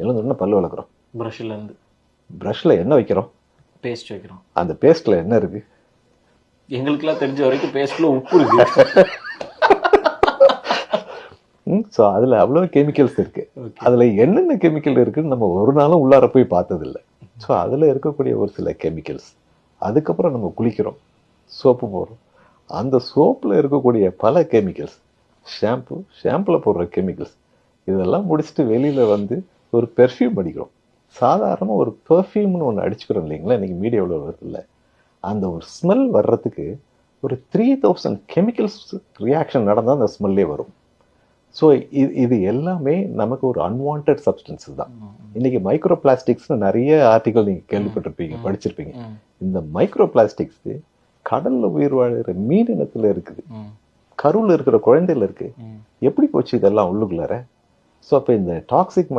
எழுந்தோடனே பல்லு விளக்குறோம். ப்ரஷ்லேருந்து ப்ரஷ்ல என்ன வைக்கிறோம்? பேஸ்ட் வைக்கிறோம். அந்த பேஸ்ட்ல என்ன இருக்கு? எங்களுக்கெல்லாம் தெரிஞ்ச வரைக்கும் பேஸ்ட்ல உப்பு இருக்கு. ஸோ அதில் அவ்வளோ கெமிக்கல்ஸ் இருக்கு. Okay. அதில் என்னென்ன கெமிக்கல் இருக்குன்னு நம்ம ஒரு நாளும் உள்ளார போய் பார்த்ததில்லை. ஸோ அதில் இருக்கக்கூடிய ஒரு சில கெமிக்கல்ஸ். அதுக்கப்புறம் நம்ம குளிக்கிறோம், சோப்பு போடுறோம், அந்த சோப்பில் இருக்கக்கூடிய பல கெமிக்கல்ஸ், ஷாம்பில் போடுற கெமிக்கல்ஸ், இதெல்லாம் முடிச்சுட்டு வெளியில் வந்து ஒரு பெர்ஃப்யூம் அடிக்கிறோம். சாதாரண ஒரு பெர்ஃப்யூம்னு ஒன்று அடிச்சுக்கிறோம் இல்லைங்களா, இன்றைக்கி மீடியாவில் வருதில்ல, அந்த ஒரு ஸ்மெல் வர்றதுக்கு ஒரு 3000 கெமிக்கல்ஸ் ரியாக்ஷன் நடந்தால் அந்த ஸ்மெல்லே வரும். ஸோ இது எல்லாமே நமக்கு ஒரு அன்வான்ட் சப்ஸ்டன்ஸஸ் தான். இன்றைக்கி மைக்ரோ பிளாஸ்டிக்ஸ்னு நிறைய ஆர்டிக்கல் நீங்கள் கேள்விப்பட்டிருப்பீங்க, படிச்சிருப்பீங்க. இந்த மைக்ரோ பிளாஸ்டிக்ஸு கடலில் உயிர் வாழ்கிற மீன் இனத்தில் இருக்குது, கருவில் இருக்கிற குழந்தையில் இருக்குது. எப்படி போச்சு இதெல்லாம் உள்ளுக்குள்ளார? ஸோ அப்போ இந்த டாக்ஸிக்